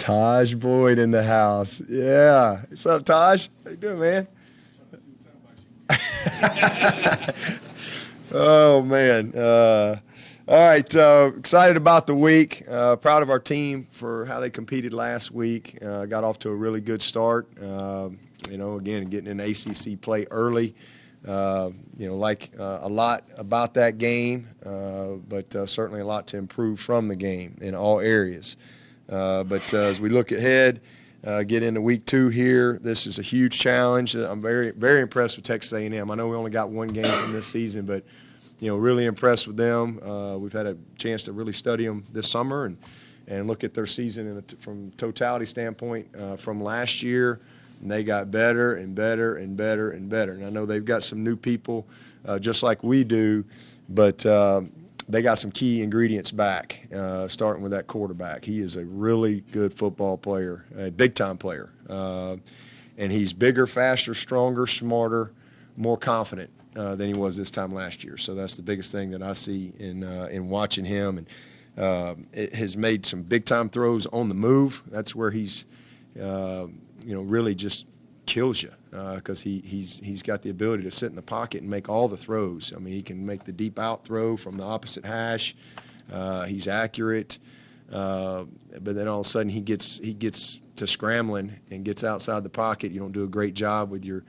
Taj Boyd in the house. Yeah. What's up, Taj? How you doing, man? Oh, man. All right. Excited about the week. Proud of our team for how they competed last week. Got off to a really good start. Again, getting in ACC play early. Like a lot about that game, but certainly a lot to improve from the game in all areas. But as we look ahead, get into week 2 here, this is a huge challenge. I'm very, very impressed with Texas A&M. I know we only got one game from this season, but really impressed with them. We've had a chance to really study them this summer and look at their season from totality standpoint from last year. And they got better and better and better and better. And I know they've got some new people just like we do, but they got some key ingredients back, starting with that quarterback. He is a really good football player, a big-time player. And he's bigger, faster, stronger, smarter, more confident than he was this time last year. So that's the biggest thing that I see in watching him. And it has made some big-time throws on the move. That's where he's really just kills you because he's got the ability to sit in the pocket and make all the throws. I mean, he can make the deep out throw from the opposite hash. He's accurate, but then all of a sudden he gets to scrambling and gets outside the pocket. You don't do a great job with your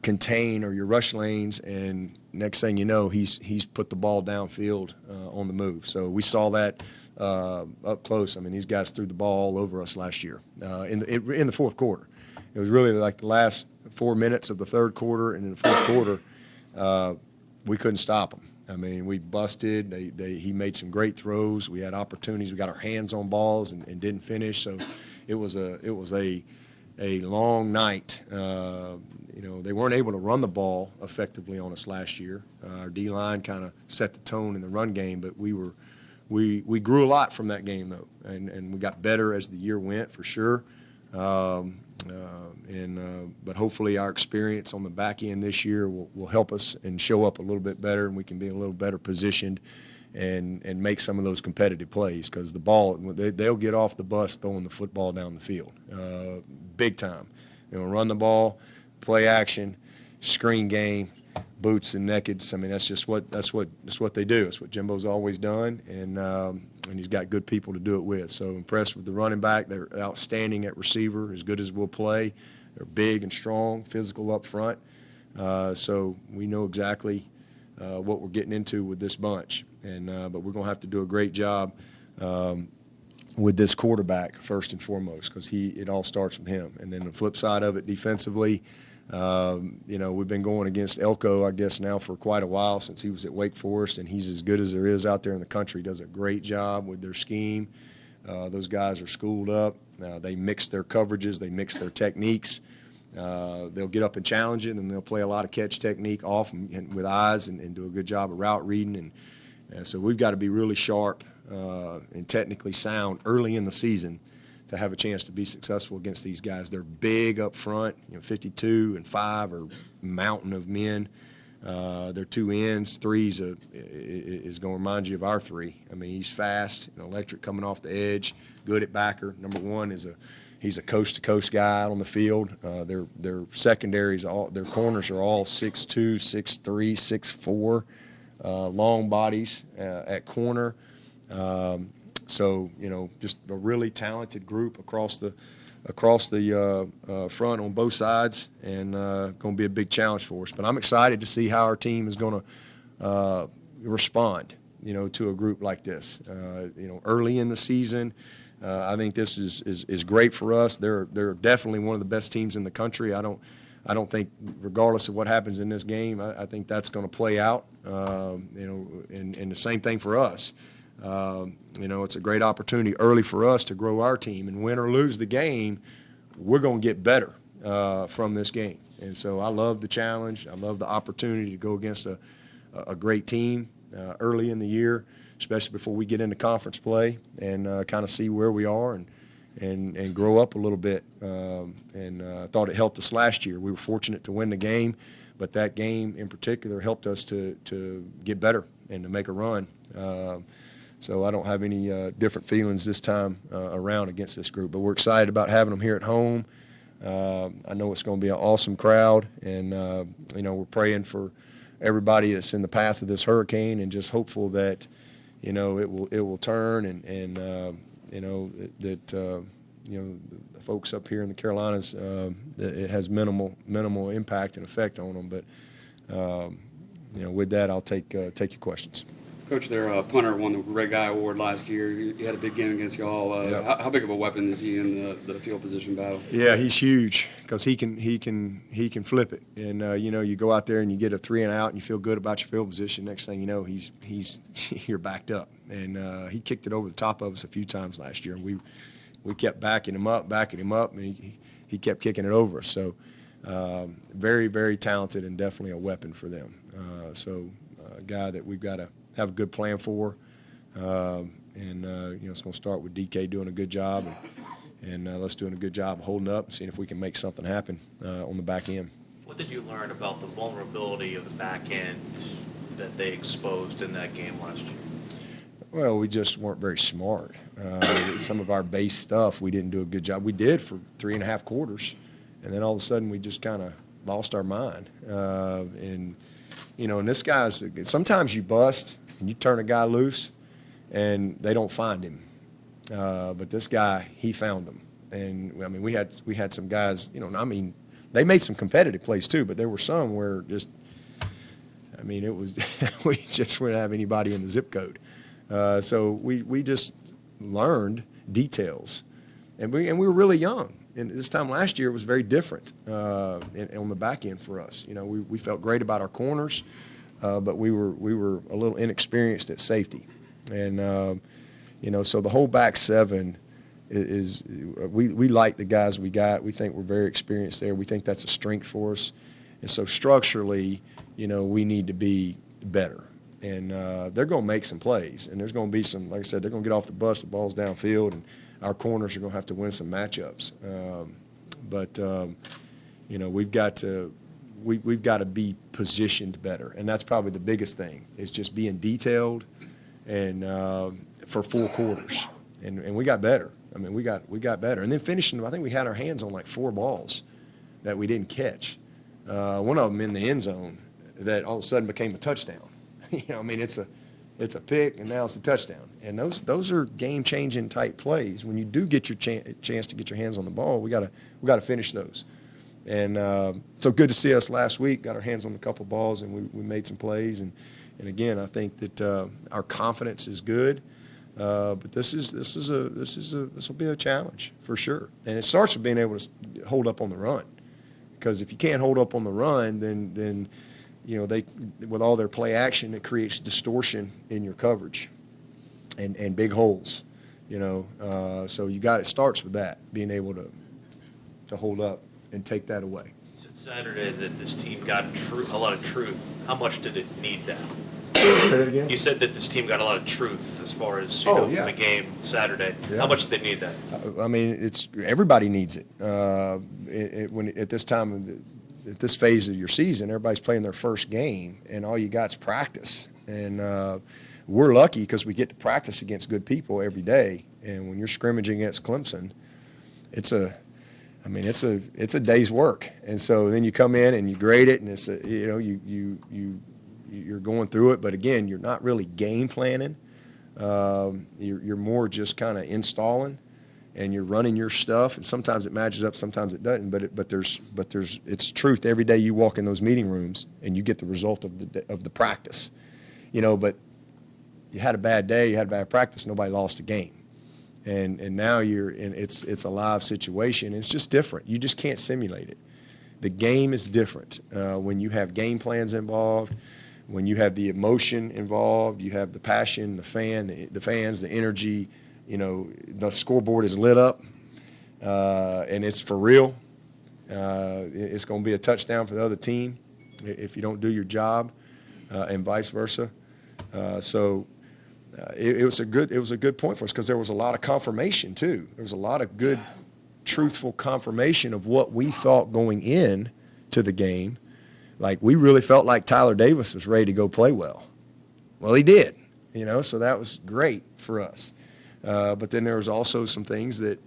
contain or your rush lanes, and next thing you know, he's put the ball downfield on the move. So we saw that up close. I mean, these guys threw the ball all over us last year in the fourth quarter. It was really like the last 4 minutes of the third quarter, and in the fourth quarter, we couldn't stop them. I mean, we busted. He made some great throws. We had opportunities. We got our hands on balls and didn't finish. So it was a long night. They weren't able to run the ball effectively on us last year. Our D-line kind of set the tone in the run game, but we grew a lot from that game, though, and we got better as the year went, for sure. But hopefully our experience on the back end this year will help us and show up a little bit better, and we can be a little better positioned and make some of those competitive plays, because the ball, they'll get off the bus throwing the football down the field big time. Run the ball, play action, screen game, boots and nakeds. I mean, that's what they do. It's what Jimbo's always done, and he's got good people to do it with. So impressed with the running back. They're outstanding at receiver, as good as we'll play. They're big and strong, physical up front. So we know exactly what we're getting into with this bunch. But we're going to have to do a great job with this quarterback first and foremost, because it all starts with him. And then the flip side of it, defensively, we've been going against Elko, I guess, now for quite a while, since he was at Wake Forest, and he's as good as there is out there in the country. Does a great job with their scheme. Those guys are schooled up. They mix their coverages. They mix their techniques. They'll get up and challenge it, and they'll play a lot of catch technique off and with eyes and do a good job of route reading. And so we've got to be really sharp and technically sound early in the season to have a chance to be successful against these guys. They're big up front. 52 and 5 are a mountain of men. They're two ends. Three's is going to remind you of our three. I mean, he's fast and electric coming off the edge, good at backer. Number one he's a coast-to-coast guy out on the field. Their secondaries, their corners are all 6'2", 6'3", 6'4", long bodies at corner. So, just a really talented group across the front on both sides, and going to be a big challenge for us. But I'm excited to see how our team is going to respond, to a group like this. Early in the season, I think this is great for us. They're definitely one of the best teams in the country. I don't think, regardless of what happens in this game, I think that's going to play out. And the same thing for us. It's a great opportunity early for us to grow our team, and win or lose the game, we're going to get better from this game. And so I love the challenge. I love the opportunity to go against a great team early in the year, especially before we get into conference play, and kind of see where we are and grow up a little bit. I thought it helped us last year. We were fortunate to win the game, but that game in particular helped us to get better and to make a run. So I don't have any different feelings this time around against this group. But we're excited about having them here at home. I know it's going to be an awesome crowd, and we're praying for everybody that's in the path of this hurricane, and just hopeful that it will turn, and the folks up here in the Carolinas, it has minimal impact and effect on them. But with that, I'll take your questions. Coach, their punter won the Red Guy Award last year. He had a big game against y'all. Yeah. How big of a weapon is he in the field position battle? Yeah, he's huge because he can flip it. And you go out there and you get a 3 and out, and you feel good about your field position. Next thing you know, he's you're backed up. And he kicked it over the top of us a few times last year, and we kept backing him up, and he kept kicking it over us. So very, very talented, and definitely a weapon for them. A guy that we've got to have a good plan for, it's going to start with DK doing a good job, and us doing a good job of holding up and seeing if we can make something happen on the back end. What did you learn about the vulnerability of the back end that they exposed in that game last year? Well, we just weren't very smart. Some of our base stuff, we didn't do a good job. We did for 3.5 quarters, and then all of a sudden we just kind of lost our mind. And this guy's, sometimes you bust and you turn a guy loose and they don't find him. But this guy, he found him. And, I mean, we had some guys, they made some competitive plays too, but there were some where it was, we just wouldn't have anybody in the zip code. So we just learned details. And we were really young. And this time last year it was very different on the back end for us. We felt great about our corners, but we were a little inexperienced at safety. And, so the whole back seven is we like the guys we got. We think we're very experienced there. We think that's a strength for us. And so structurally, we need to be better. And they're going to make some plays. And there's going to be some, like I said, they're going to get off the bus, the ball's downfield, and our corners are going to have to win some matchups. We've got to be positioned better, and that's probably the biggest thing, is just being detailed and for 4 quarters. And we got better. I mean, we got better. And then finishing, I think we had our hands on like 4 balls that we didn't catch. One of them in the end zone that all of a sudden became a touchdown. It's a pick, and now it's a touchdown. And those are game-changing type plays. When you do get your chance to get your hands on the ball, we got to finish those. And so good to see us last week. Got our hands on a couple balls, and we made some plays. And again, I think that our confidence is good. But this will be a challenge for sure. And it starts with being able to hold up on the run, because if you can't hold up on the run, then they, with all their play action, it creates distortion in your coverage and big holes, so it starts with that, being able to hold up and take that away. You said Saturday that this team got a lot of truth. How much did it need that? Say that again? You said that this team got a lot of truth as far as the game Saturday. Yeah. How much did they need that? Everybody needs it. At this time, at this phase of your season, everybody's playing their first game, and all you got's practice. And we're lucky because we get to practice against good people every day. And when you're scrimmaging against Clemson, it's a day's work. And so then you come in and you grade it, and it's you're going through it. But again, you're not really game planning. You're more just kind of installing, and you're running your stuff. And sometimes it matches up, sometimes it doesn't. But it's truth every day you walk in those meeting rooms, and you get the result of the practice. But you had a bad day, you had a bad practice, nobody lost a game. And now it's a live situation. It's just different. You just can't simulate it. The game is different when you have game plans involved, when you have the emotion involved, you have the passion, the fans, the energy. The scoreboard is lit up, and it's for real. It's going to be a touchdown for the other team if you don't do your job, and vice versa. It was a good point for us, because there was a lot of confirmation too. There was a lot of good, truthful confirmation of what we thought going in to the game. Like, we really felt like Tyler Davis was ready to go play well. Well, he did. So that was great for us. But then there was also some things that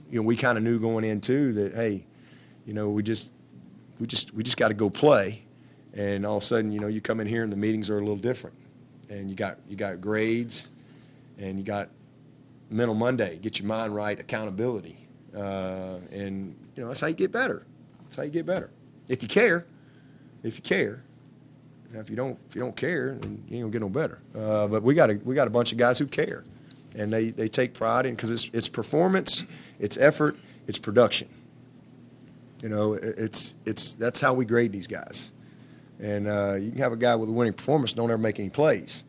we kind of knew going in too, that, hey, we just got to go play. And all of a sudden, you come in here and the meetings are a little different. And you got grades, and you got Mental Monday, get your mind right, accountability. And that's how you get better. That's how you get better. If you care. Now, if you don't care, then you ain't gonna get no better. But we got a bunch of guys who care, and they take pride in, because it's performance, it's effort, it's production. That's how we grade these guys. And you can have a guy with a winning performance, don't ever make any plays.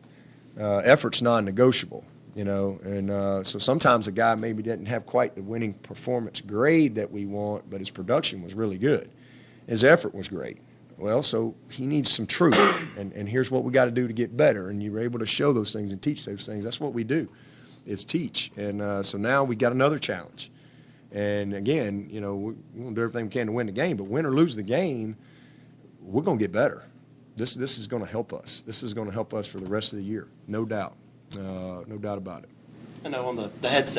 Effort's non-negotiable. And so sometimes a guy maybe didn't have quite the winning performance grade that we want, but his production was really good. His effort was great. Well, so he needs some truth, and here's what we got to do to get better. And you were able to show those things and teach those things. That's what we do, is teach. And so now we got another challenge. And again, we're going to do everything we can to win the game, but win or lose the game, we're going to get better. This is going to help us. This is going to help us for the rest of the year, no doubt. No doubt about it. I know on the headset